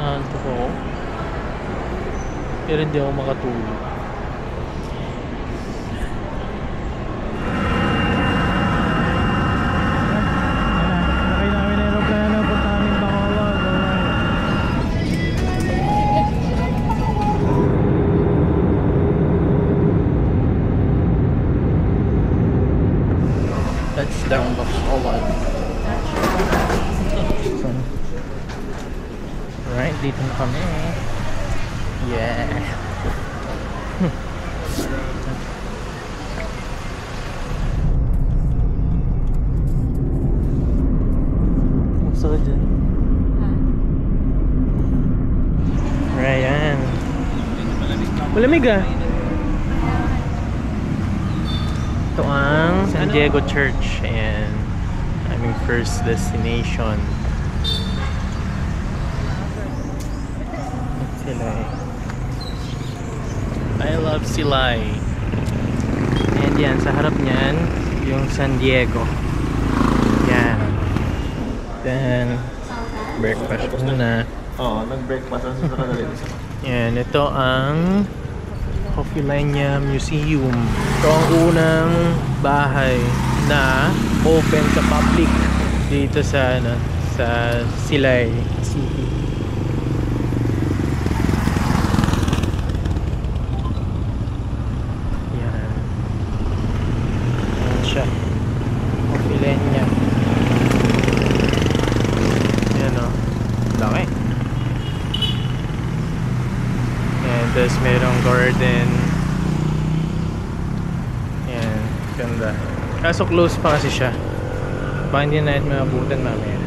Naantok ako. Pero hindi ako makatulog. Nakay namin na aeroplano. Punta kami Bacolod. Touchdown Bacolod. Alright, dito na kami. Yeah. Gusto ko dyan. Ryan. Malamig ah. Ito ang San Diego Church. Ayan. Aming first destination. Silay. I love Silay. And yan, sa harap niyan yung San Diego. Yan. Then breakfast muna. Oo, nag-breakfast ang sasakadali. Yan, ito ang Coffeelania Museum. Ito ang unang bahay na open sa public dito sa sa Silay City. Yan. Yan siya. Coffeelania. Yan o. Laki. Yan. Tapos merong garden. Yan. Ganda. Kaso close pa kasi siya. Baka hindi na natin maabutan mamaya.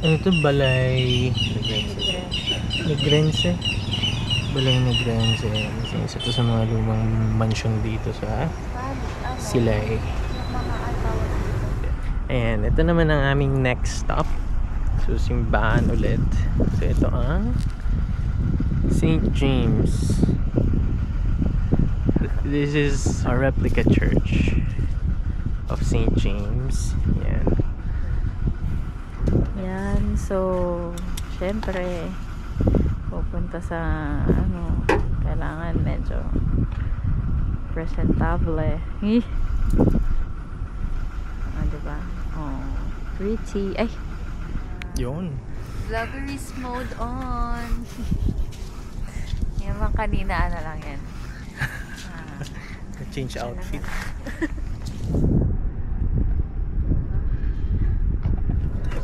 Ito Balay Negrense. Balay Negrense. Isa to sa mga lumang mansion dito sa Silay. Ayan, ito naman ang aming next stop. So, simbahan ulit. So, ito ang St. James. This is a replica church of St. James. Yan. Yan, so syempre pupunta sa kailangan medyo presentable. Diba? Oh, pretty. Ay! Yun. Vloggerist mode on. Yan mga kanina lang yan. Change outfit.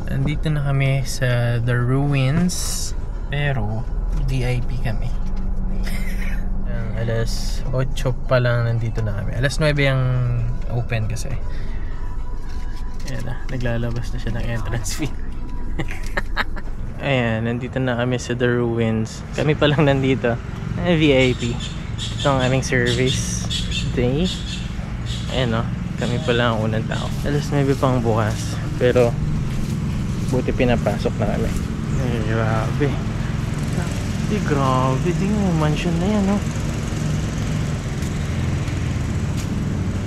Andito na kami sa The Ruins, pero VIP kami. Alas 8 pa lang nandito na kami. Alas 9 ang open kasi. Ayan na, naglalabas na siya ng entrance fee. Ayan, nandito na kami sa The Ruins. Kami pa lang nandito. VIP. Ito ang aming service day. Ayan o, kami pa lang ang unang tao. Alas 9 pang bukas, pero buti pinapasok na kami. Ay, grabe. Ay, grabe. Tingnan mo, mansion na yan, no?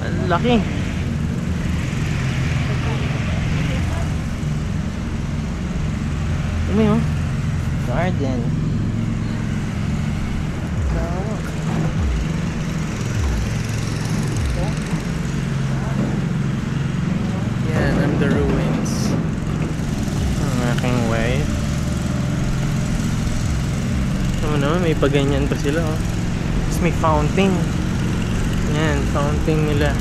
Ang laki. Ano yun? Garden. Yan, ang The Ruins. Ang aking wife. Ano naman, may paganyan pa sila, oh. Tapos may fountain. Yan, fountain nila.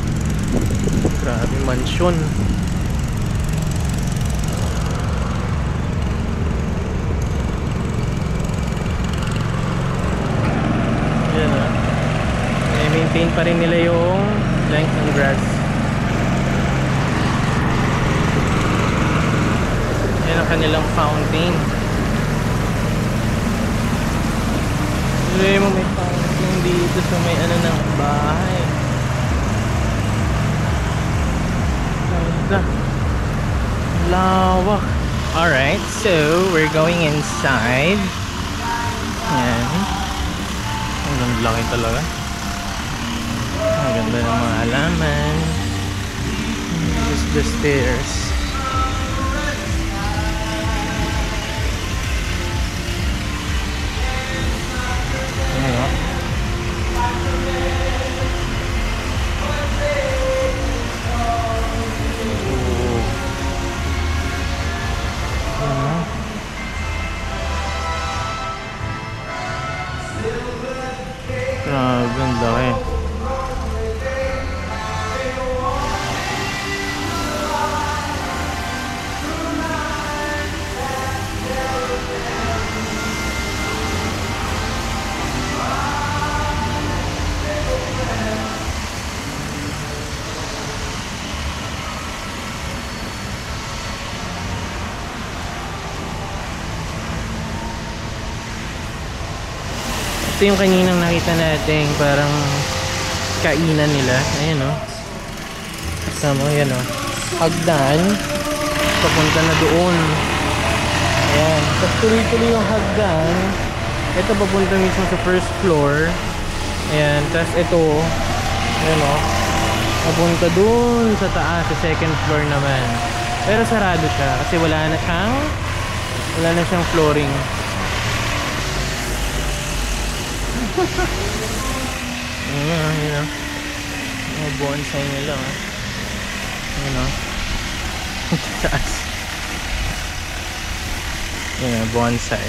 Grabe, mansion. Yan, ah. Maintain pa rin nila yung length ng grass. Yan ang kanilang fountain. Hindi mo may fountain dito sa may ano ng bahay. Ganda. Lawak. Alright, so we're going inside. Yan. Ang laki talaga. Ang ganda ng mga halaman. This is the stairs. Ang laki. Ito yung kaninang nakita natin, parang kainan nila. Ayan o. Kasama, yan o. Hagdan. Papunta na doon. Ayan. Tapos tuloy-tuloy yung hagdan. Ito papunta mismo sa first floor. Ayan. Tapos ito, ayan o. Papunta doon sa taas, sa second floor naman. Pero sarado siya kasi wala na siyang flooring. Yun o. Mga bonsai nila o. Yun o. Taas. Yun o, bonsai.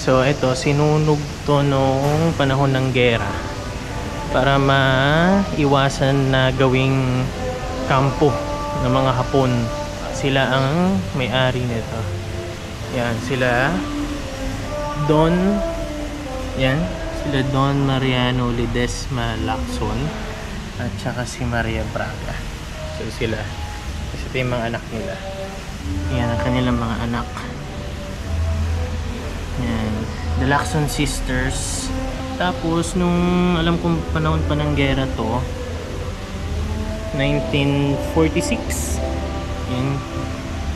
So ito, sinunog to noong panahon ng gera para maiwasan na gawing kampo ng mga Hapon. Sila ang may-ari nito. Yan, sila Don sila Don Mariano Ledesma Lacson at saka si Maria Braga. So sila, kasi ito yung mga anak nila. Yan ang kanilang mga anak. Yan, the Lacson sisters. Tapos nung alam kong panahon pa ng gera to, 1946, yan,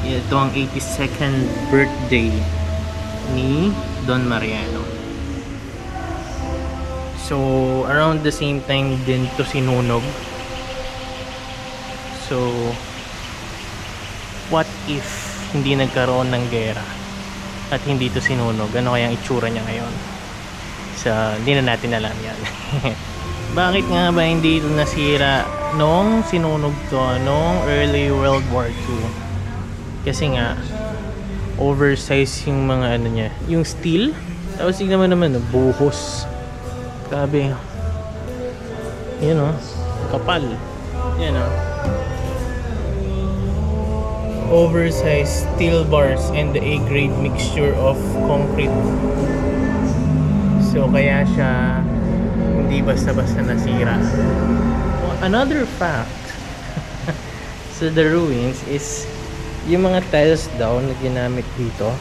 ito ang 82nd birthday ni Don Mariano. So, around the same time din to sinunog. So, what if hindi nagkaroon ng gera at hindi to sinunog? Ano kaya ang itsura niya ngayon? So, hindi na natin alam yan. Bakit nga ba hindi ito nasira nung sinunog to nung early World War II? Kasi nga, oversize yung mga ano niya. Yung steel, tapos tingnan mo naman, buhos. Grabe. Yan o. Kapal. Yan o. Oversized steel bars and the A-grade mixture of concrete. So kaya siya hindi basta-basta nasira. Another fact sa the ruins is yung mga tiles daw na ginamit dito.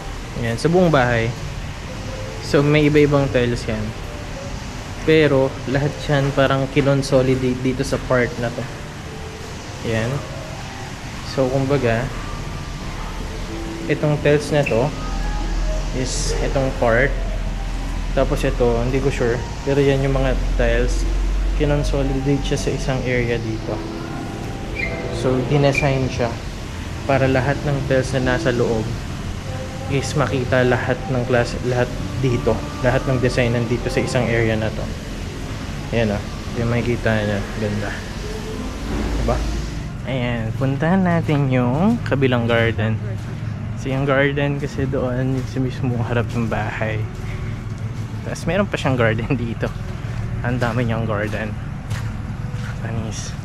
Yan, sa buong bahay. So may iba-ibang tiles yan. Pero lahat yan parang kinonsolidate dito sa part na to. Yan. So kumbaga, itong tiles na to is itong part. Tapos ito, hindi ko sure. Pero yan yung mga tiles. Kinonsolidate siya sa isang area dito. So dinesign siya para lahat ng tiles na nasa loob is makita lahat ng class, lahat dito, lahat ng design nandito sa isang area na to. Ayan o, yung makikita nyo, ganda, diba? Ayan, puntahan natin yung kabilang garden. So yung garden kasi doon yung sa mismo harap ng bahay. Tapos meron pa siyang garden dito. Ang dami niyang garden. Panis.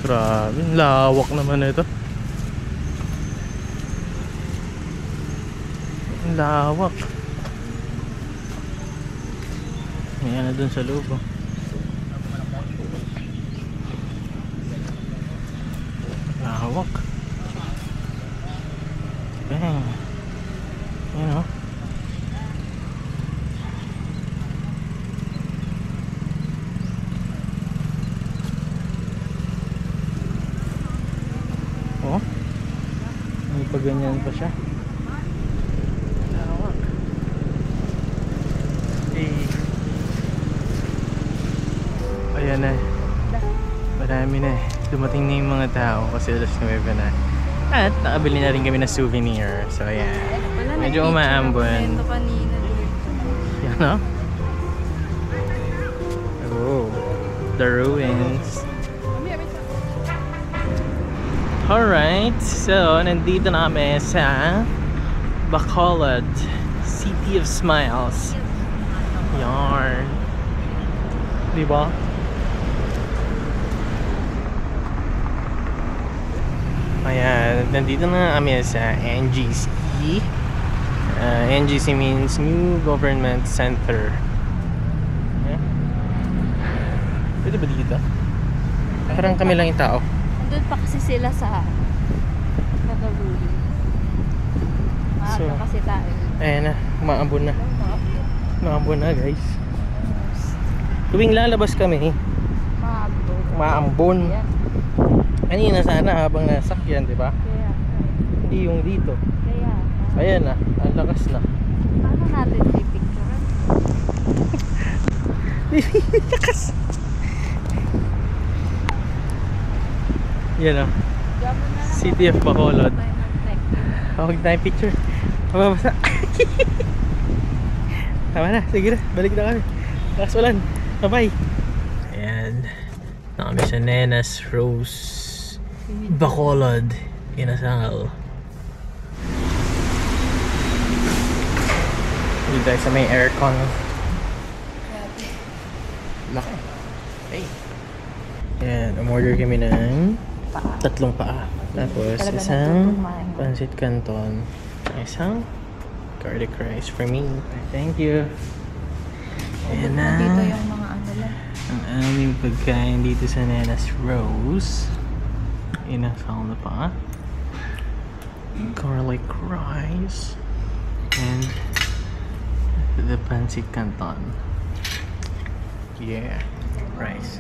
Grabe, lawak naman ito. Lawak. Ayan na dun sa loob oh. Lawak. Bang. Ayan oh. Oh, may paganyan pa siya. Lawak. Ayan na. Marami na eh. Dumating na yung mga tao kasi alas 9 na. At nakabili na rin kami ng souvenir. So ayan. Medyo umaambon. Yan no? Oh, the ruins. Alright, so nandito na kami sa Bacolod, City of Smiles. Yarn. Diba? Ayan, nandito na kami sa NGC. NGC means New Government Center. Ayan. Pwede ba dito? Parang kami lang yung tao. Nandun pa kasi sila sa Nagaruli. Maaga So, kasi tayo. Ayan na, umaambon na. Umaambon na guys. Tuwing lalabas kami, umaambon. Yan. Kanina sana habang nasakyan, di ba? Kaya. Hindi yung dito. Kaya. Ayan na, ang lakas na. Paano natin pipicturean? Lakas. Yan o, City of Bacolod. Huwag tayong picture. Mababasa. Tama na, sige na, balik na kami. Lakas ulan, bye-bye. Ayan, na kami sa Nenas Rose Bacolod, Inasal. Dito tayo sa may aircon. Laki. Hey. Ayan, umorder kami ng tatlong paa. Tapos isang pancit canton. Isang garlic rice for me. Thank you. Ayan na. Dito yung mga ano lang. Ang aming pagkain dito sa Nenas Rose. Inasal na pa. Garlic rice. And the pancit canton. Yeah. Rice.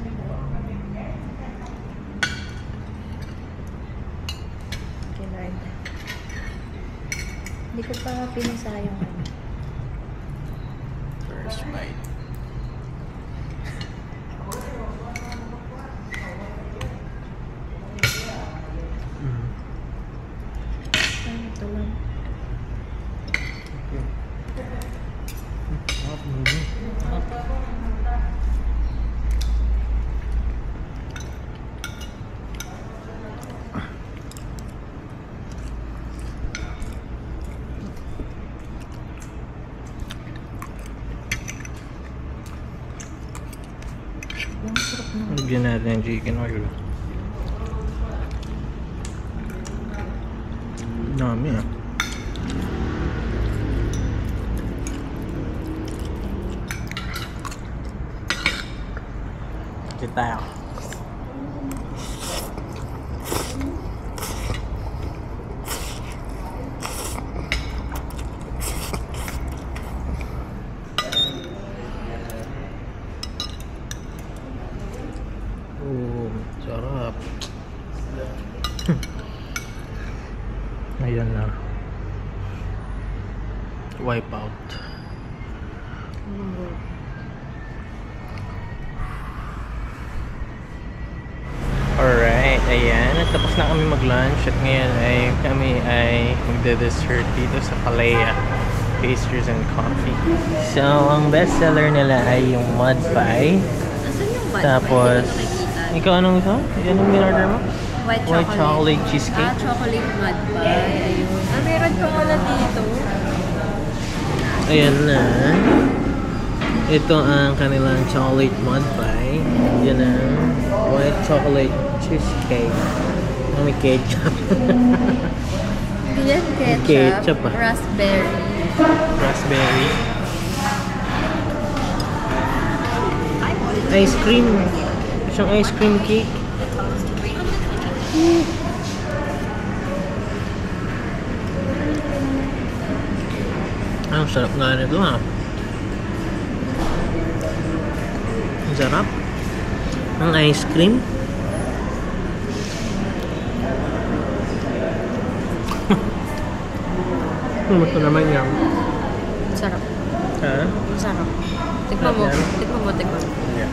Okay, Lord. Hindi ko pa pinasa yung ano. First bite. Ay, ito lang. Ang sarap na. Lagyan natin yung chicken oil. Dami ah. Kita tayo. Sarap. Ayan na. Wipe out. Alright, ayan. Tapos na kami mag-lunch at ngayon ay kami ay magde-dessert dito sa Palea Pastries and Coffee. So, ang best seller nila ay yung mud pie. Asan yung bad Tapos, ikaw anong gusto? Anong in-order mo? White chocolate cheesecake. Chocolate mud pie. Ayun. Meron pa wala dito. Ayan na. Ito ang kanilang chocolate mud pie. Yan ang white chocolate cheesecake. May ketchup. Yan ketchup. Ketchup, ah. Raspberry. Raspberry. Ice cream. Isang ice cream cake. Ang sarap nga nito ha. Ang sarap. Ang ice cream. Ito naman yan. Sarap. Ha? Sarap. Tikman mo. Yan. Tikman mo, tikman mo. Yeah.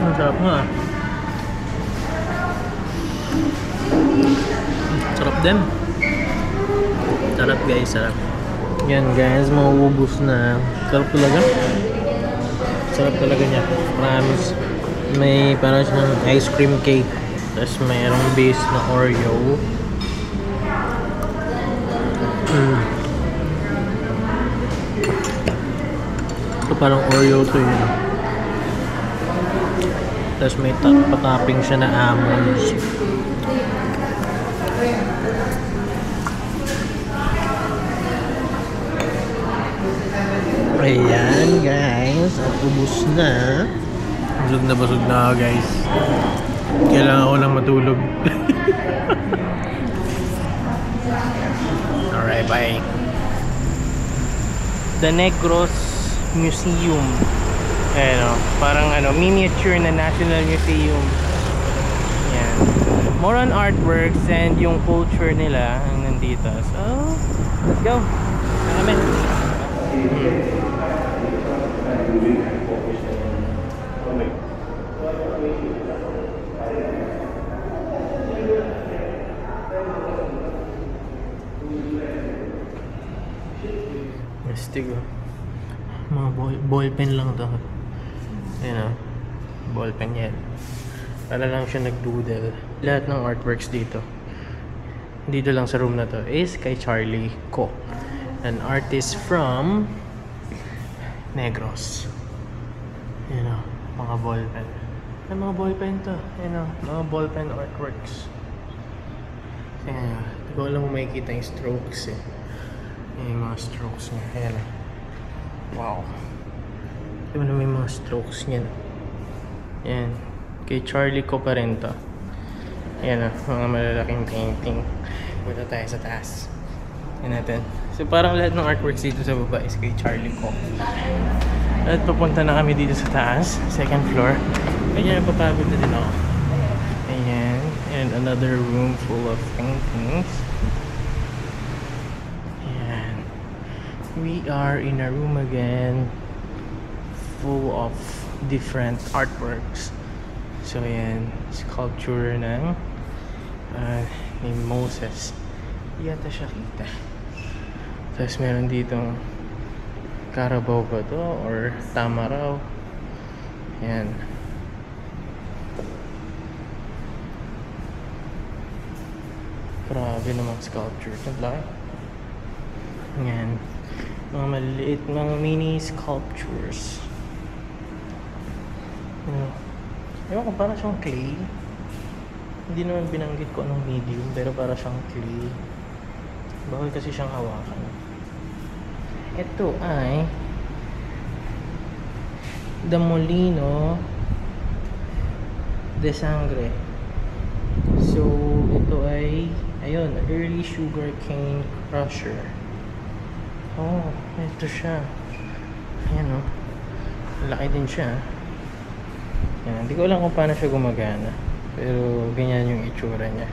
Ang sarap nga. Sarap din. Sarap guys, sarap. Yan guys, mauubos na. Sarap talaga. Sarap talaga niya. Promise. May parang siyang ice cream cake. Tapos mayroong base na Oreo. Ito parang Oreo to yun. Tapos may patopping siya na almonds. Ayan guys, at ubus na. Busog na ako guys. Kailangan ko lang matulog. Alright, bye. The Negros Museum. Ayan o, parang miniature na National Museum. Ayan. More on artworks and yung culture nila ang nandito. So, let's go. Kami. Stigo. Mga ballpen lang to. Ayan o. Ballpen yan. Para lang siya nag-doodle. Lahat ng artworks dito lang sa room na to is kay Charlie Co, an artist from Negros. Ayan o. Mga ballpen. Ay, mga ballpen to. Ayan o. Mga ballpen artworks. Ayan o. Hindi ko alam kung makikita yung strokes eh. Yung mga strokes niya. Ayan. Wow. Diba na may mga strokes niya. Ayan. Kay Charlie Co pa rin to. Ayan o. Mga malalaking painting. Punta tayo sa taas. Ayan natin. So parang lahat ng artworks dito sa baba is kay Charlie Co. At papunta na kami dito sa taas. Second floor. Kaya napapagod na din ako. Ayan. And another room full of paintings. We are in a room again full of different artworks. So ayan, sculpture ng ni Moses. Yata siya kita. Tapos meron ditong Carabao ba to? Or tama raw. Ayan. Grabe namang sculpture. Ito ayan. Mga maliliit, mga mini sculptures. Ewan ko, parang siyang clay. Hindi naman binanggit ko anong medium, pero parang siyang clay. Bawal kasi siyang hawakan. Ito ay The Molino de Sangre. So, ito ay ayun, early sugarcane crusher. Oh, ito siya. Ayan o. Laki din siya. Ayan, hindi ko alam kung paano siya gumagana. Pero ganyan yung itsura niya.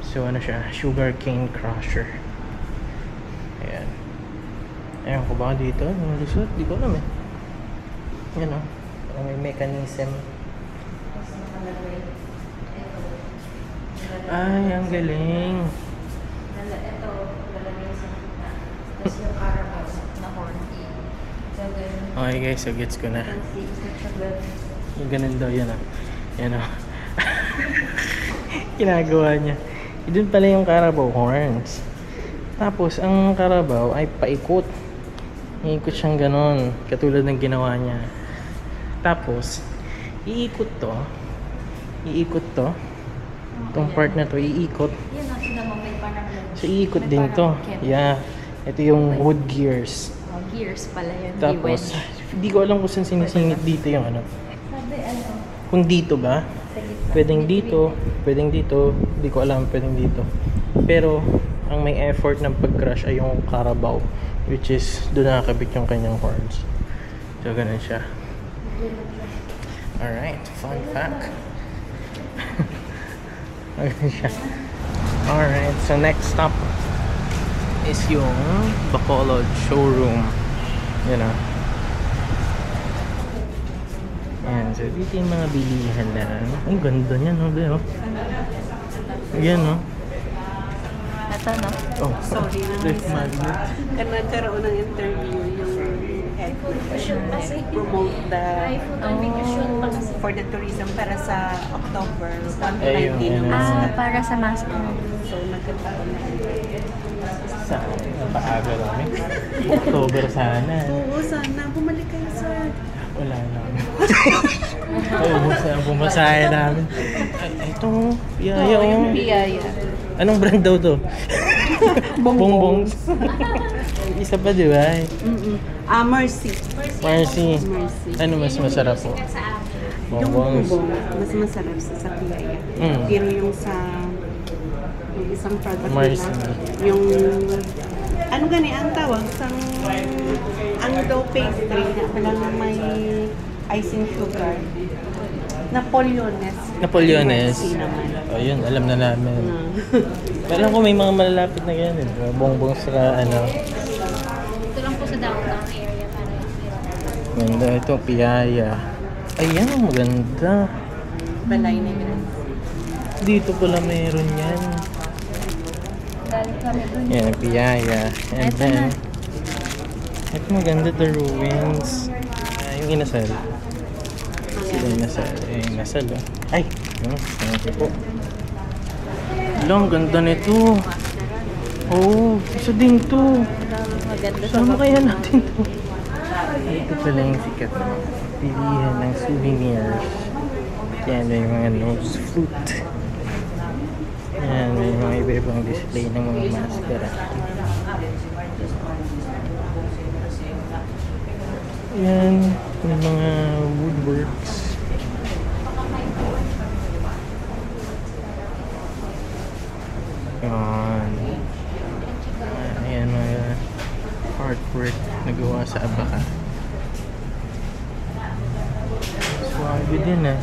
So ano siya, sugarcane crusher. Ayan. Ayan ko ba dito? Yung lusot? Hindi ko alam eh. Ayan o. May mechanism. Ay, ang galing. Okay guys, so gets ko na. Yung ganun daw, yan o. Yan o. Ginagawa niya. Doon pala yung Carabao horns. Tapos, ang Carabao ay paikot. Iikot siyang ganon. Katulad ng ginawa niya. Tapos, iikot to. Itong part na to, iikot. So, iikot din to. Yeah. Ito yung wood gears. Gears pala yun. Tapos, hindi ko alam kung saan sinisingit dito yung ano. Kung dito ba? Pwedeng dito. Hindi ko alam, pwedeng dito. Pero, ang may effort ng pag-crush ay yung Carabao. Which is, doon nakakabit yung kanyang horns. So, ganun siya. Alright, fun fact. Ganun siya. Alright, so next stop is yung Bacolod showroom. Yan o. Ayan, so dito yung mga bilihan na. Ang ganda niya, no? Ayan, no? Ito, no? Oh, sorry na. magnet. Nagkaroon ng interview yung promote the for the tourism para sa October 1 to Ayun, 19 ayun. ng Para sa mask. So, nagkita ko na. Saan? Napaaga kami. October sana. Oo, sana. Bumalik kayo sa... Wala na. Oo, bumasahe namin. Ay, ito, piyaya oh. Biyaya. Anong brand daw to? Bongbongs. Isa pa, di ba? Mercy. Marcy. Mercy. Ano mas masarap po? Yung Bongbongs. bongbong, mas masarap sa biyaya. Mm. Pero yung sa... Yung isang product Mercy. nila, yung... Ano gani ang tawag? Ang daw pastry na palang may icing sugar. Napoleones. Napoleones. Mercy naman. O yun, alam na namin. Alam ko may mga malalapit na ganyan. Bongbong sa ano. Ito lang po sa downtown area para yung Ganda ito, piyaya. Ayan, ang maganda. Balay Negra. Dito pala mayroon yan. Galing kami dun. Yan, piyaya. And Ito then, na. ito maganda, the ruins. Yung inasal. Sila inasal. Yung inasal, oh. Ay! Thank you po. Ang ganda nito. Oh, isa din to. Maganda sa Sama kaya natin to. Ito pala yung sikat na pilihan ng souvenirs. Yan, may mga nose flute. Yan, may mga iba-ibang display ng mga maskara. Yan, may mga woodworks. Yan. Ayan, mga artwork na gawa sa abaka. Swabe din ah.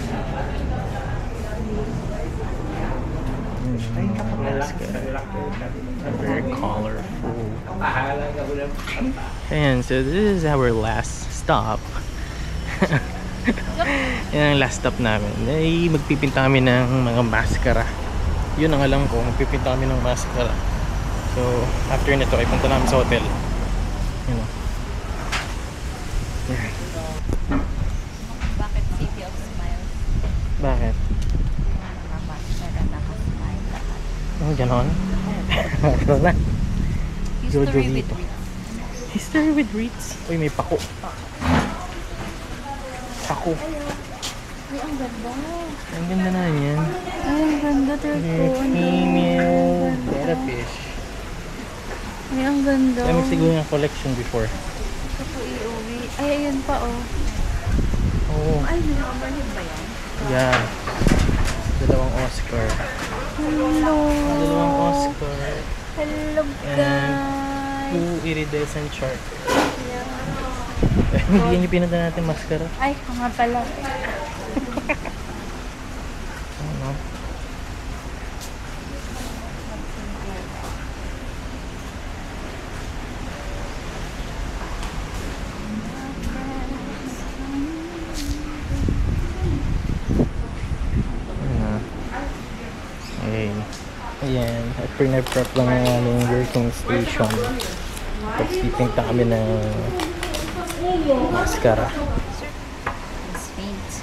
Mascara. Very colorful. Ayan, so this is our last stop. Yan ang last stop namin. Ay, magpipinta kami ng mga maskara. Yun ang alam ko, magpipinta kami ng maskara. So, after nito ay punta namin sa hotel. You know. Yeah. Bakit City of Smiles? Bakit? Mga maskara nakasmile lahat. Oh, ganon? Ito na. Jojo History with dito. Rita. History with Ritz. Uy, may pako. Pako. Ay, ang ganda. Ang ganda na yan. Ay, ang ganda. Female betta fish. Ay, ang ganda. Kami siguro yung collection before. Ito po iuwi. Ay, ayan pa oh. Oo. Ay, may overhead ba yan? Yeah. Dalawang Oscar. Hello. Dalawang Oscar. Hello, And guys. 2 iridescent shark. Hindi niyo pinunta natin mascara. Ay, nga pala. Ano? Okay. Ayan. At prep lang ang aming working station. Tapos titinta kami ng mascara. It's faint.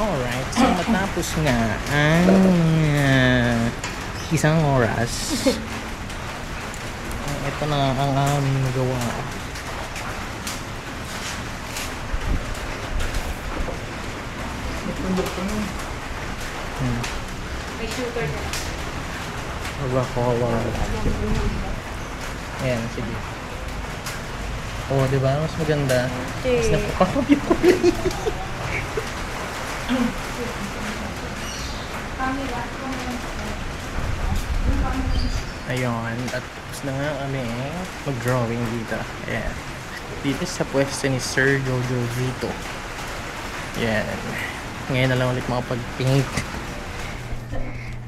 Alright, so matapos nga ang isang oras. Ito na ang aming nagawa. May sugar na. Coca-Cola. Ayan, sige. Oo, diba? Mas maganda. Mas napapakabyo ko. Ayun, at tapos na nga kami mag-drawing dito. Ayan. Dito sa pwesto ni Sir Jojo Vito. Ayan. Ngayon na lang ulit makapag-paint.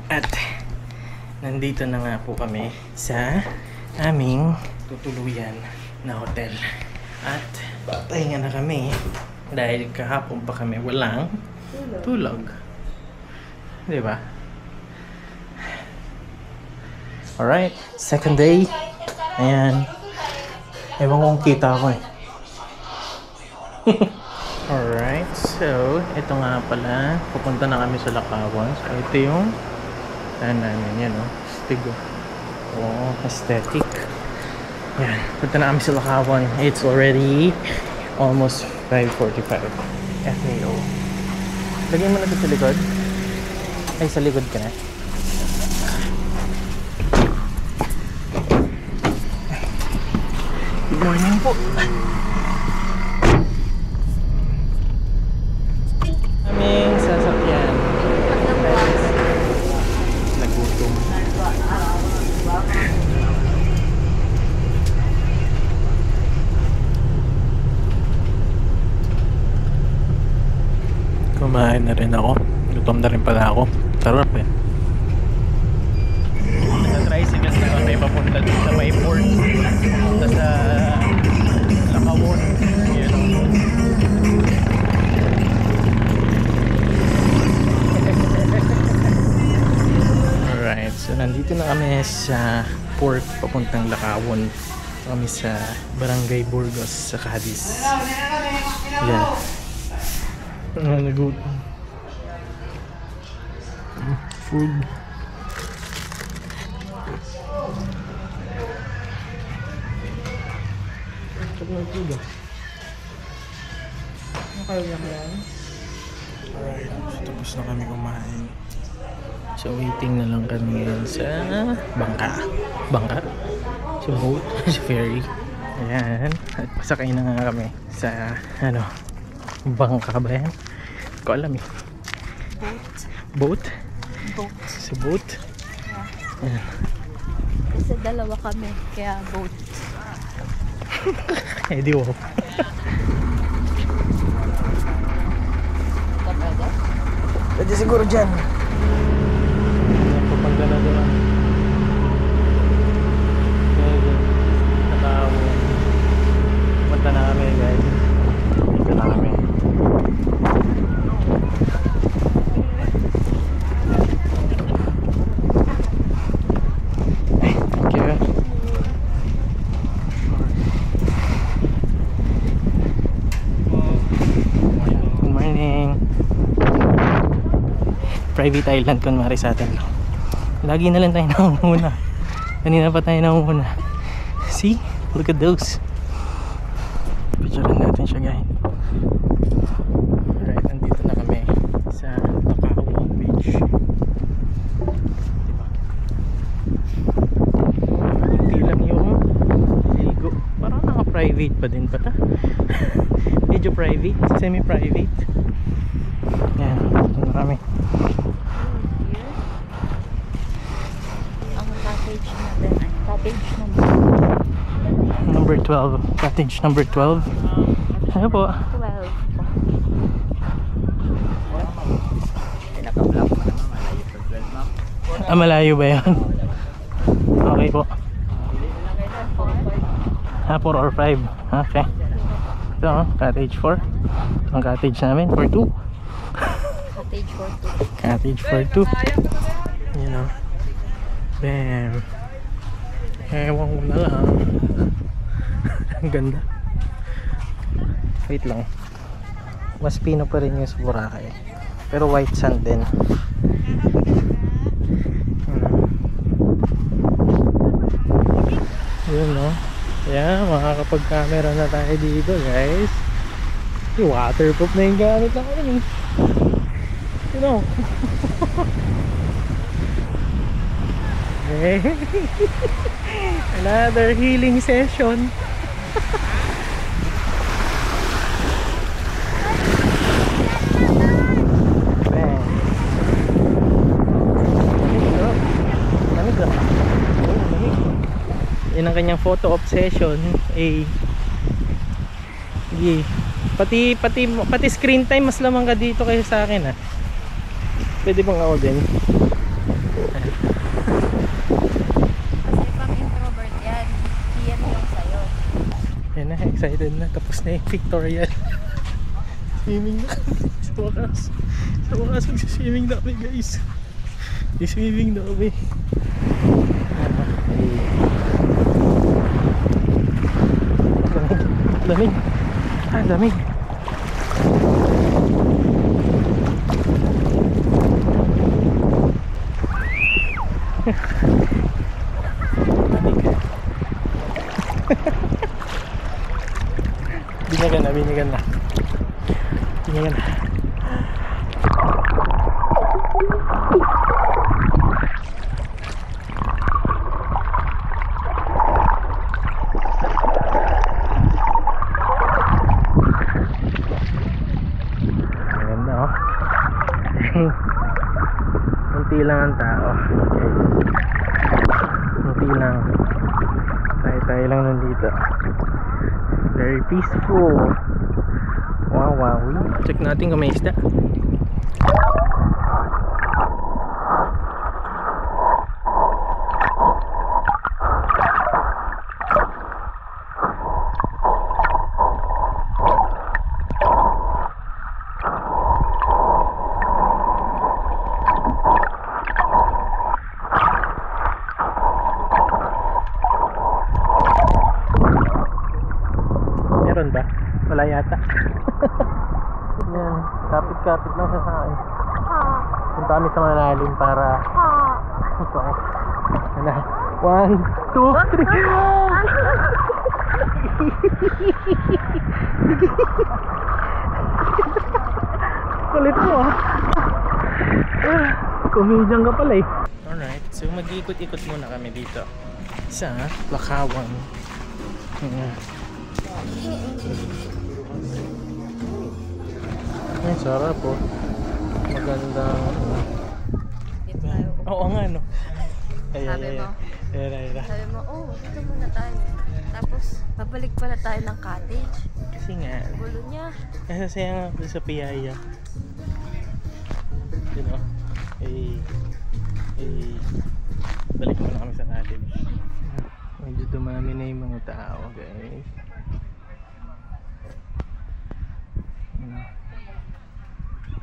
At nandito na nga po kami sa aming tutuluyan na hotel. At pahinga na kami dahil kahapon pa kami walang tulog. Diba? Alright, second day. Ayan. Ewan kong kita ako eh. Alright, so ito nga pala. Pupunta na kami sa Lakawan. So ito yung namin yan, no? Stigo. Oh, aesthetic. Yan, punta na kami sa Lakawan. It's already almost 5:45 FAO. Lagyan mo na ito sa likod. Ay, sa likod ka na. Good morning po. Aming sasakyan. Nagutom. Kumain na rin ako. Gutom na rin pala ako. Sarap eh. Nasa tricycle na kami papunta dun sa may port. Punta sa Lakawan. Yun. Alright, so nandito na kami sa port papuntang Lakawan. Kami sa Barangay Burgos sa Cadiz. Yeah. Nagutom. Food. Alright, tapos na kami kumain. So waiting na lang kami ngayon sa bangka sa boat, sa ferry. Ayan, at pasakay na nga kami sa bangka ba yan? Hindi ko alam eh. Boat? Sa boat? Yeah. Ayan. Kasi dalawa kami, kaya boat. Eh di wow. Pwede siguro dyan. Papunta na doon. Punta na kami guys. Dito na kami. Thank you. Good morning. Private island kunwari sa atin. Lagi na lang tayo nangunguna. Kanina pa tayo nangunguna. See? Look at those. Picturean natin siya guys. Alright, nandito na kami sa Lakawan Beach. Diba? Hindi lang yung ligo. Parang naka-private pa din pala. Medyo private, semi-private. Yan, dito na kami. Ang cottage natin ay cottage Number 12. Cottage number 12. Ano po? 12. Ah, malayo ba yan? Okay po. 4 or 5. Okay. Ito, cottage 4. Ang cottage namin for 2. Cottage for 2. Cottage for 2. You know. Bam. Ewan ko na lang. Ang ganda. Wait lang. Mas pino pa rin yung sa Boracay. Pero white sand din. Yun no. Yeah, makakapag-camera na tayo dito guys. Yung waterproof na yung gamit namin. You know. Hey. Another healing session. Bang. Lamig na. Yan ang kanyang photo obsession. Pati screen time mas lamang ka dito kaysa sa akin ah. Pwede bang ako din? Kasi pang introvert yan. Yan yung excited na. Tapos na yung Victorial. Swimming na kami. Sa wakas. Sa wakas magsiswimming na kami guys. Swimming na kami. Lamig. Lamig. Binyagan na. Binyagan na. Maganda oh. Kunti lang ang tao. Kunti lang. Tayo lang nandito. Very peaceful. Wow. Check natin kung may isda. Meron ba? Wala yata. Yan, kapit-kapit lang siya sa akin. Punta kami sa malalim para ito eh. Yan, 1, 2, 3. Kulit mo ah. Comedian ka pala eh. Alright, so mag-ikot-ikot muna kami dito sa Lakawan. Ay, sarap po. Magandang oo nga no. Sabi mo, oh, dito muna tayo. Tapos, babalik pala tayo ng cottage. Kasi nga, Gulo niya. nasasaya nga ako sa piyaya. You know? Balik muna kami sa cottage. Medyo dumami na yung mga tao, guys.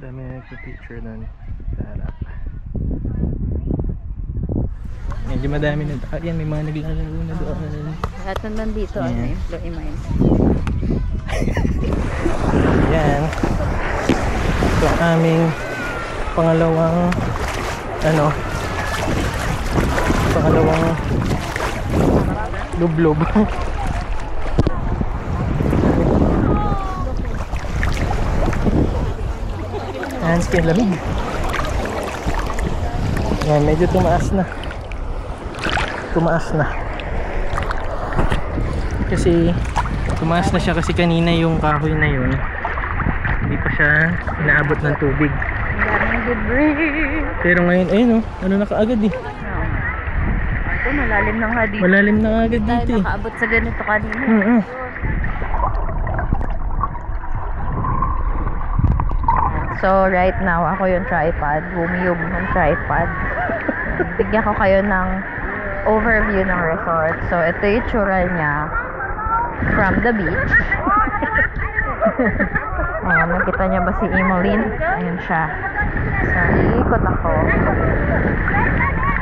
Dami na nagpa-picture nun sa harap. Medyo madami na tao. Yan, may mga naglalaro na doon. Lahat na nandito, Yeah. employee minds. Yan. Ito ang aming pangalawang lublob. Ayan, skin lamig. Yan, medyo tumaas na. Kasi tumaas na siya kasi kanina yung kahoy na yun hindi pa siya inaabot ng tubig. Ang daming debris. Pero ngayon, ayun oh, ano na kaagad eh. Ito, malalim na nga dito. Malalim na kaagad Tayo dito eh. nakaabot sa ganito kanina. So, right now, ako yung tripod. Bumiyog ng tripod. Bigyan ko kayo ng overview ng resort. So, ito yung tsura niya from the beach. Ayan, nakita niya ba si Emmeline? Ayan siya. So, iikot ako.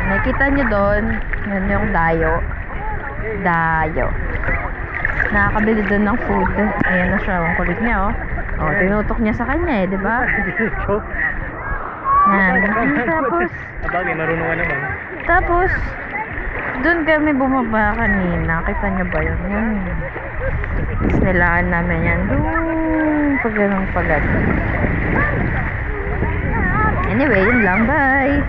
Nakita niyo doon, yun yung dayo. Nakakabili doon ng food. Ayan na siya, ang kulit niya oh. Oh, tinutok niya sa kanya di ba? Yan. Tapos, Abagay, marunong ka naman. tapos, doon kami bumaba kanina. Kita niyo ba yun? Yun. Tapos nilaan namin yan. Doon, pag ganun. Anyway, yun lang. Bye!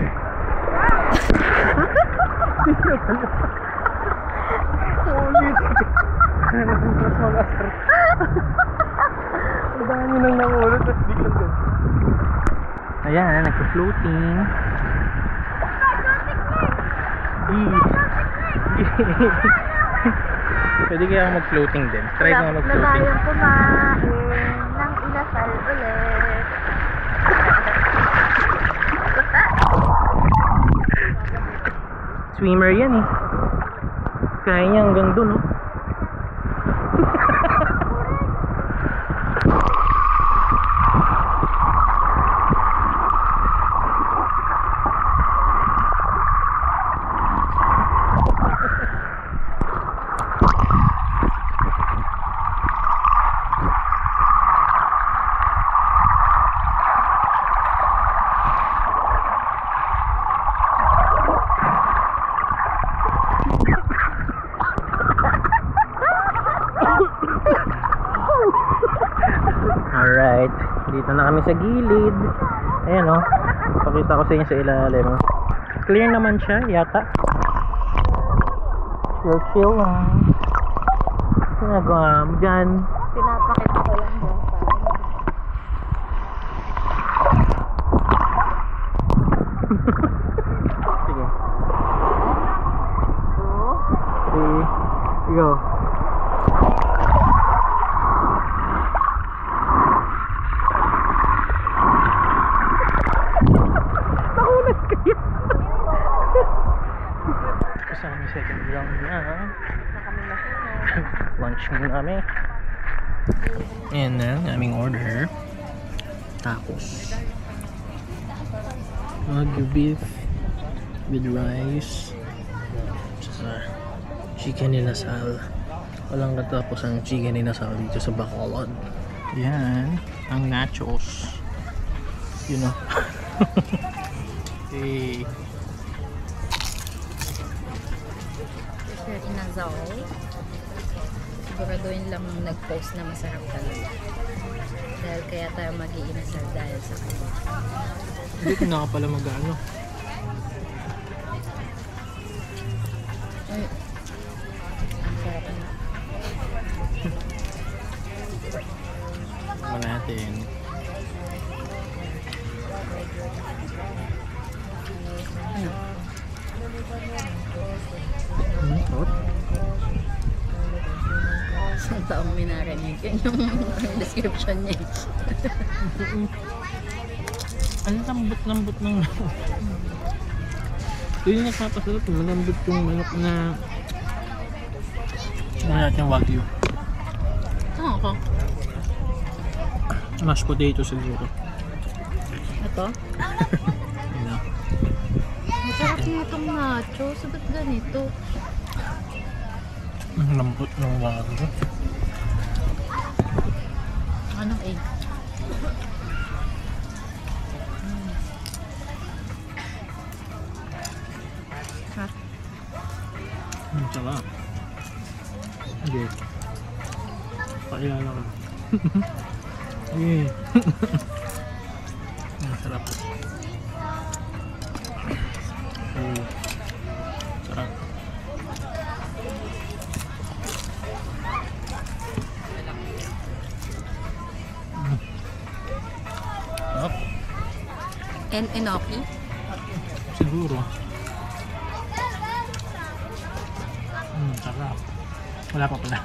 Ang dami nang nangulot at biglang doon. Ayan, nagpa-floating. Pwede kaya ako mag-floating din. Try ko nga mag-floating. tayong kumain ng inasal ulit. Swimmer yan eh. Kaya niya hanggang doon oh. Alright, dito na kami sa gilid. Ayan o, pakita ko sa inyo sa ilalim. Clear naman siya, yata. Chill lang. Ginagawa mo dyan. Pinapakita ko lang dyan sa Sige. 3, go. Nakulat kayo. Kasama second round na. Lunch muna kami. Ayan na, aming order. Tacos. Wagyu beef with rice. Saka chicken inasal. Walang katapos ang chicken inasal dito sa Bacolod. Yan, ang nachos. You know. Hey. Sir Inazal. Siguraduhin lang nag-post na masarap talaga. Dahil kaya tayo mag-iinasal dahil sa kanya. Hindi ko na pala mag-ano. Ay. Ang sarap na. Ba natin. Ano? Hot? Isang taong minarinig. Yan yung description niya. Ang lambot-lambot ng yun yung nagpapasarap. Malambot yung manok na natin wagyu. Oo ko. Mashed potato siguro. Ito? Yun na. Masarap na itong nachos. Ba't ganito? Ang lambot ng wagyu. Anong egg? Ha? Ang sarap. Hindi. Pakilala ko. Ang sarap. Sarap. Sarap. And enoki? Siguro. Sarap. Wala pa pala.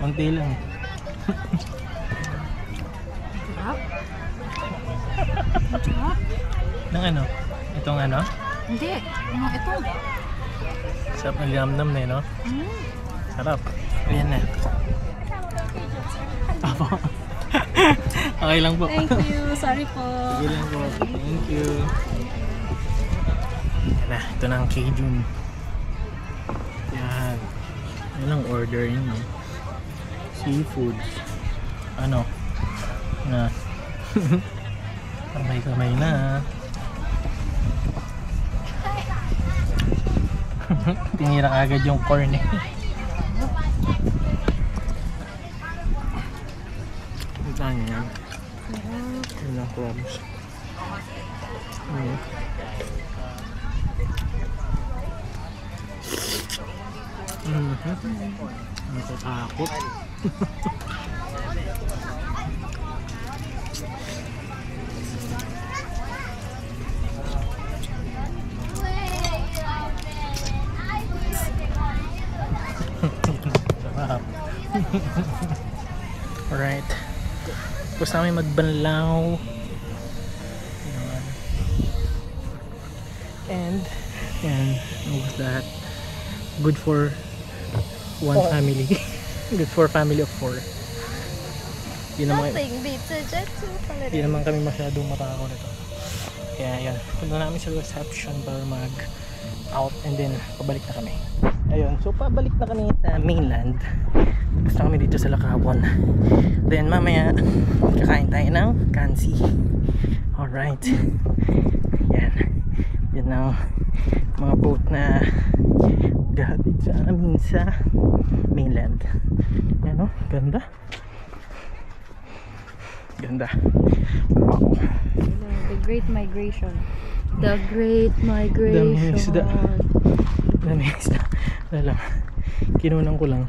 Konti lang. Sarap? Sarap? Nang ano? Itong ano? Hindi. Ito. Sarap ng linamnam na yun, no? Sarap. Ayan na. Apo. Okay lang po. Thank you. Sorry po. Sige lang po. Thank you. Ayan na. Ito na ang Cajun. Yan. Yan ang order nyo. Seafoods. Ano? Na. Kamay-kamay na. Tinira agad yung corn eh. Saan yan? Yun ang crabs. Natatakot. Sarap. Alright. Tapos namin magbanlaw. And what was that? Good for one family. Good for family of 4. Nothing beats a jet Hindi naman kami masyadong matakaw nito. Kaya yan, punta namin sa reception para mag out and then pabalik na kami. Ayun, so pabalik na kami sa mainland. Gusto kami dito sa Lakawon. Then mamaya kakain tayo ng kansi. Alright. Yan. Yan ng mga boat na gahatid sa amin sa mainland. Yan o, ganda. Ganda. Wow. The Great Migration. The Great Migration. Daming isda. Daming isda. Wala lang. Kinunan ko lang.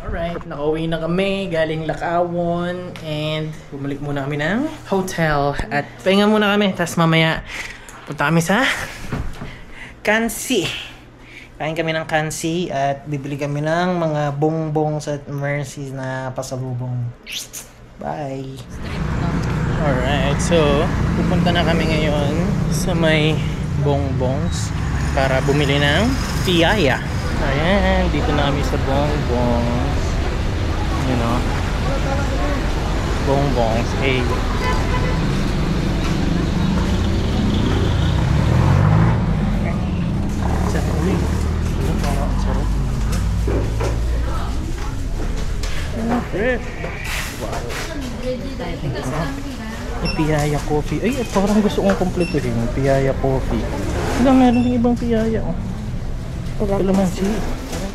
Alright, nakauwi na kami galing Lakawon and bumalik muna kami ng hotel at pahinga muna kami. Tapos mamaya punta kami sa Kansi. Kain kami ng Kansi at bibili kami ng mga bongbong sa Mercy na pasalubong. Bye! Alright, so pupunta na kami ngayon sa may bongbongs para bumili ng piyaya. Ayan, dito na kami sa bongbongs. You know, bongbongs. Hey. Sarap. Uy. Parang sarap. Fresh. Wow. May piyaya coffee. Ay, parang gusto kong kompletuhin. Piyaya coffee. Wala, meron din ibang piyaya. Oh. Kalamansi.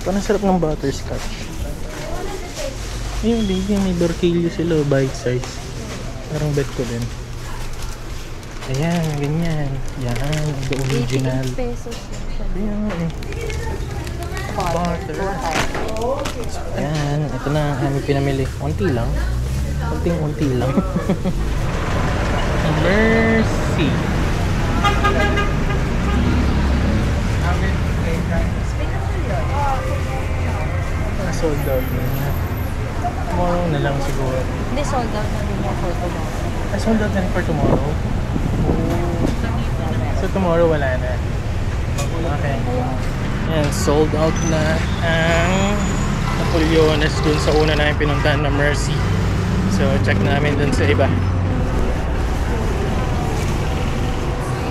Parang sarap ng butterscotch. Ayun, baby, may barquillo sila. Bite size. Parang bet ko din. Ayan, ganyan. Yan, the original. 88 pesos. Ayan, eh. Butter. Ayan, ito na ang aming pinamili. Unti lang. Unti lang. Mercy. Sold out na. Tomorrow na lang siguro. Hindi, sold out na din yung for tomorrow. Sold out na rin for tomorrow? So tomorrow wala na. Okay. Yan, sold out na ang Napoleones dun sa una namin pinuntahan na Mercy. So check namin dun sa iba.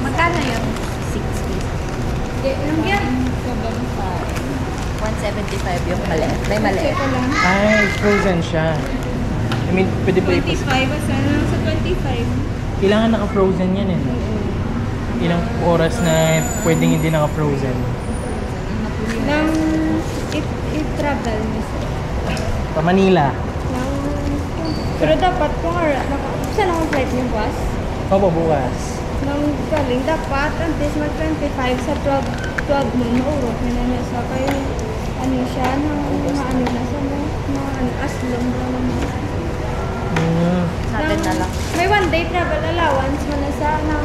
Magkano yun? 60. Ilang yan? 175 yung maliit. May maliit. Ay, frozen siya. I mean, pwede pa 25, asa lang sa 25. Kailangan naka-frozen yan eh. Ilang oras na pwedeng hindi naka-frozen. Nang i-travel niyo sir. Pa Manila. Pero dapat kung saan ang flight niyo bukas? Opo, bukas. Nang galing dapat at least mag-25 sa 12 noon maurot na niya sa kayo ano siya nang maano na sa mga aslong na naman. Natin na lang. May 1 day travel allowance mo na sa nang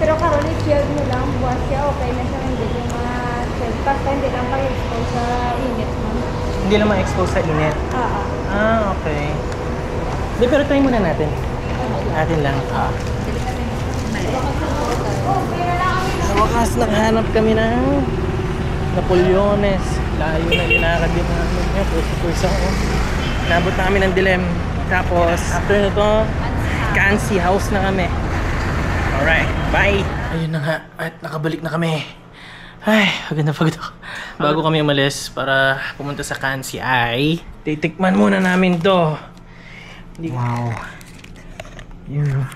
pero karon i-shield mo lang bukas siya okay na siya hindi yung mga shield basta hindi lang kayo expose sa init mo. Hindi lang ma-expose sa init. Okay. Hindi, pero try muna natin. Atin lang. Sa wakas, nakahanap kami ng Napoleones. Layo na linakad din namin niya. Puso ko. Nabot namin ng Dilem. Tapos, after nito, Kansi house na kami. Alright, bye! Ayun na nga. At nakabalik na kami. Ay, pagod na pagod ako. Bago kami umalis para pumunta sa Kansi ay titikman muna namin to. Wow. Yun.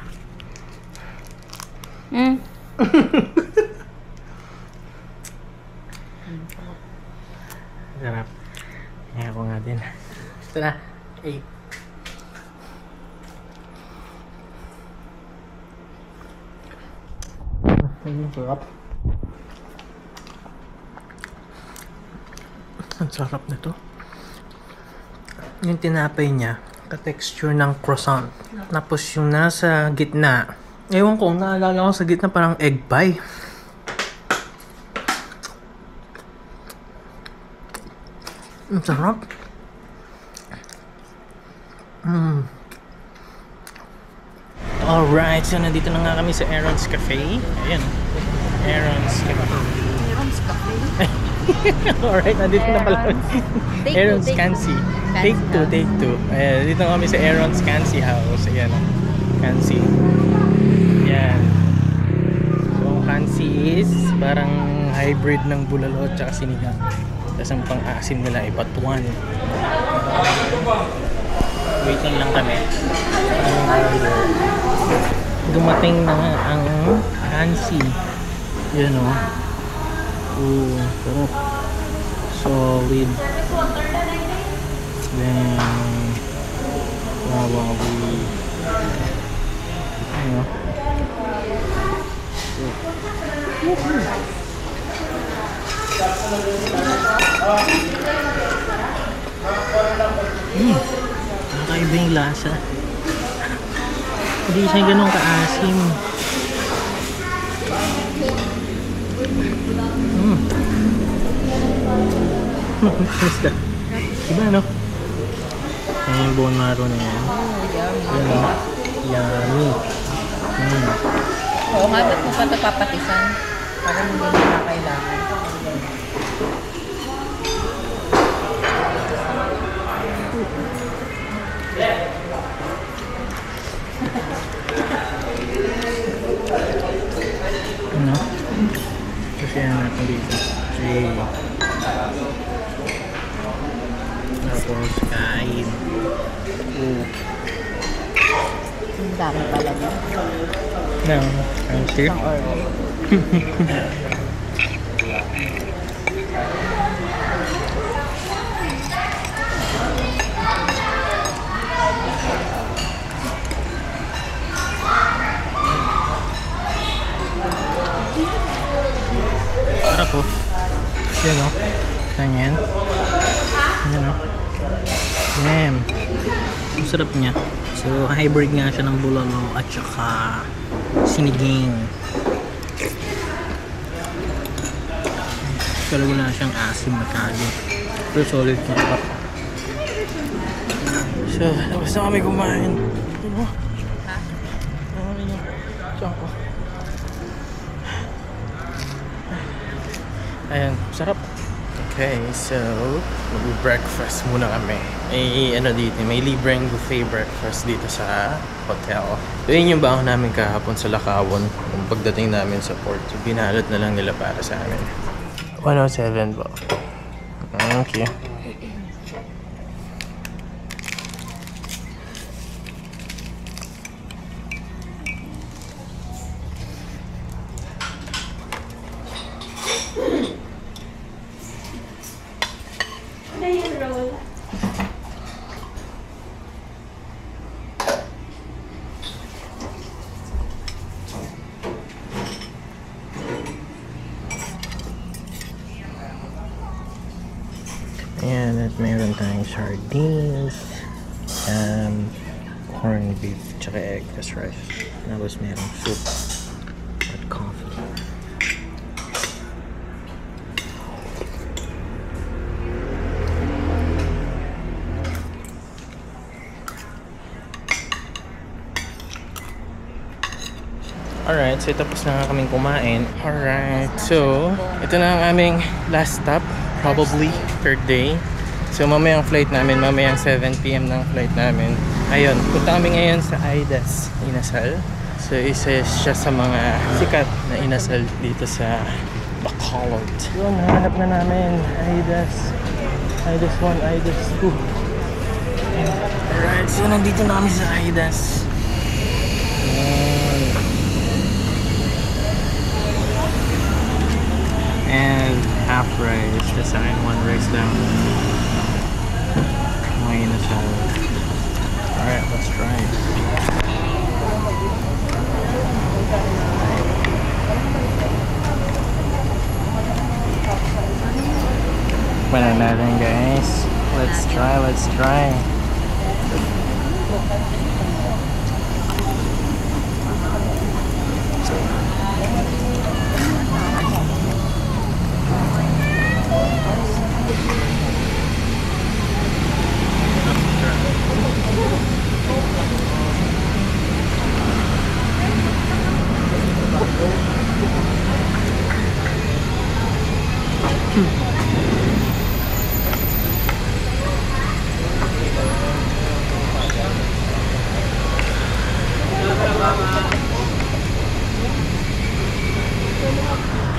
Sarap. Kaya ko nga din. Ito na. Hey. Sarap. Ang sarap nito. Yung tinapay niya, ka-texture ng croissant. Tapos yung nasa gitna, ewan ko, naalala ko sa gitna parang egg pie. Ang sarap. Alright, so nandito na nga kami sa Aaron's Cafe. Ayan. Aaron's Cafe. Aaron's Cafe? Alright, nandito na pala. Aaron's Kansi. Take two. Ayan, dito kami sa Aaron's Kansi house. Ayan. Kansi. Ayan. So, Kansi is parang hybrid ng bulalo at saka sinigang. Tapos ang pang-asim nila ay batuan. Waiting lang kami. Dumating na ang Kansi. Yan o. Ooh, sarap. Solid. Then, wawawi. Ano? Nakakaiba yung lasa. Hindi siya ganun kaasim. Basta. Diba no? Ayan yung bone marrow na yan. Yummy. Oo nga, ba't mo pa ito papatisan? Para hindi mo na kailangan. Ano? Kasi yan natin dito. Okay. Tapos kain. Ang dami pala niya. I'm sure. Ang order. Sarap po. Yan o. Ganyan. Yan o. Damn. Ang sarap niya. So, hybrid nga siya ng bulalo at saka siniging. Pero wala siyang asim na kalit. Pero solid niya pa. So, tapos na kami kumain. Ano? Ha? Ano niya? Saan ko? Ayan, sarap. Okay, so mag-breakfast muna kami. May libreng buffet breakfast dito sa hotel. So yun yung baon namin kahapon sa Lakawon. Kung pagdating namin sa port, so binalot na lang nila para sa amin. 107 po. Okay. Ayan, at mayroon tayong sardines, corned beef, tsaka egg, that's rice. Tapos mayroong soup at coffee. Alright, so tapos na nga kaming kumain. Alright, so ito na ang aming last stop. Probably third day. So mamayang flight namin, mamayang 7 PM ng flight namin. Ayun, punta kami ngayon sa Aidas Inasal. So isa siya sa mga sikat na inasal dito sa Bacolod. So nahanap na namin Aidas 1, Aidas 2. Alright, so nandito na kami sa Aidas. And half rice, the second one rice down. Ngayon na siya. Alright, let's try it. Wala natin guys. Let's try.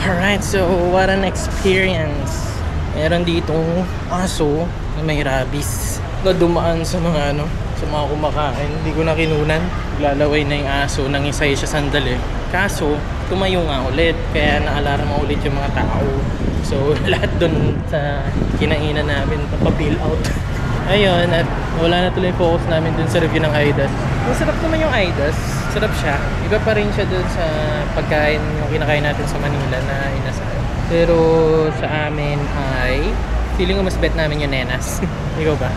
Alright, so what an experience. Meron ditong aso na may rabies na dumaan sa mga sa mga kumakain. Hindi ko na kinunan. Lalaway na yung aso, nangisay siya sandali. Kaso, tumayo nga ulit. Kaya na-alarma ulit yung mga tao. So, lahat dun sa kinainan namin, papabill out. Ayun, at wala na tuloy focus namin dun sa review ng Aidas. Masarap naman yung Aidas. Sarap siya. Iba pa rin siya dun sa pagkain yung kinakain natin sa Manila na inasal. Pero sa amin ay feeling ko mas bet namin yung Nenas. Ikaw ba?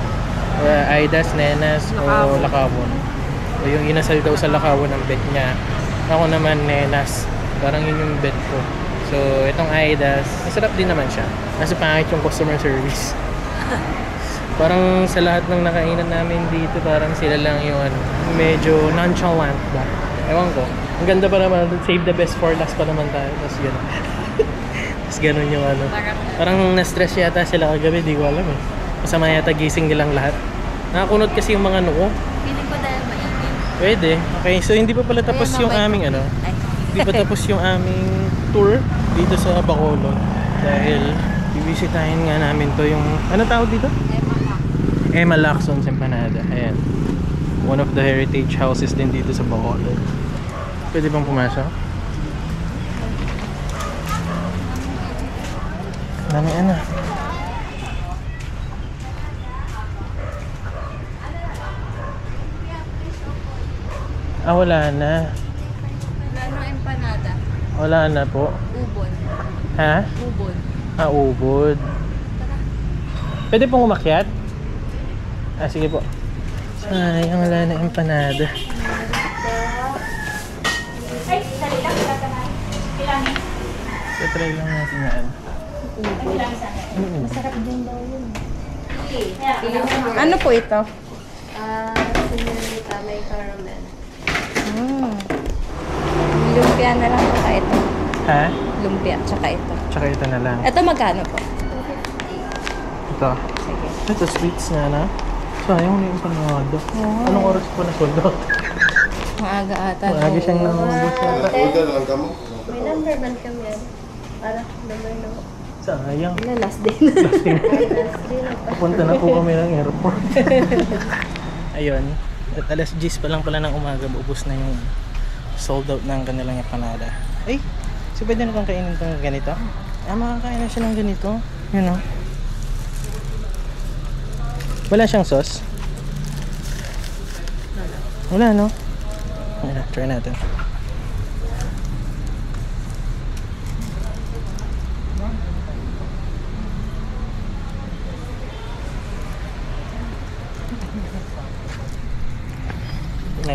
Aidas, Nenas, o Lakawon. O yung inasal daw sa Lakawon ang bet niya. Ako naman Nenas. Parang yun yung bet ko. So itong Aidas, masarap din naman siya. Nasa pangit yung customer service. Parang sa lahat ng nakainan namin dito, parang sila lang yung ano, medyo nonchalant ba? Ewan ko. Ang ganda pa naman, save the best for last pa naman tayo. Tapos gano'n. Tapos gano'n yung ano. Parang na-stress yata sila kagabi, di ko alam eh. Masama yata gising nilang lahat. Nakakunot kasi yung mga noo. Feeling ko dahil mainit. Pwede. Okay, so hindi pa pala tapos yung aming ano. Hindi pa tapos yung aming tour dito sa Bacolod. Dahil bibisitahin nga namin to yung, ano tawag dito? Emma Lacson Empanada. Ayan. One of the heritage houses din dito sa Bacolod. Pwede bang pumasok? Dami ano. Wala na. Wala nang empanada. Wala na po. Ubon. Ha? Ubon. Ubod. Pwede pong umakyat? Sige po. Sayang, wala na empanada. Ay, dali lang. Kailangan. So, try lang natin yan. Masarap din daw yun. Ano po ito? Senorita, may caramel. Lumpia na lang tsaka ito. Ha? Lumpia tsaka ito. Tsaka ito na lang. Ito magkano po? Ito. Sige. Ito, sweets na na. Sayang na yung empanada. Anong oras po na sold out? Maaga ata. Maaga siyang namabos yata. May number man kami yan. Para number no. Sayang. Last day. Punta na po kami ng airport. Ayun. At alas 10 pa lang pala ng umaga, ubos na yung sold out ng kanilang empanada. Ay! So pwede na kang kainin itong ganito? Makakain na siya ng ganito. Yun o. Wala siyang sauce? Wala no? Ayan, try natin.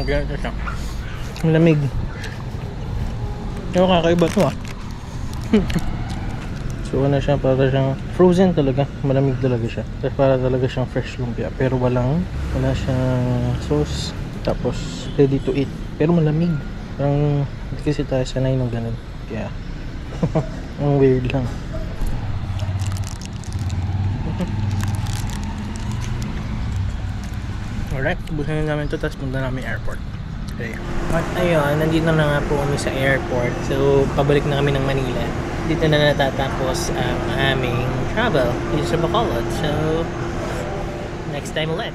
Ganito siya. Malamig. Pero kakaiba to ah. So ano siya, para siyang frozen talaga. Malamig talaga siya. Tapos para talaga siyang fresh lumpia. Pero wala siyang sauce. Tapos ready to eat. Pero malamig. Parang hindi kasi tayo sanay ng ganun. Kaya ang weird lang. Alright, busan na namin ito, tapos punta namin airport. Okay. At ayun, nandito na nga po kami sa airport. So, pabalik na kami ng Manila. Dito na natatapos ang aming travel dito sa Bacolod. So, next time ulit.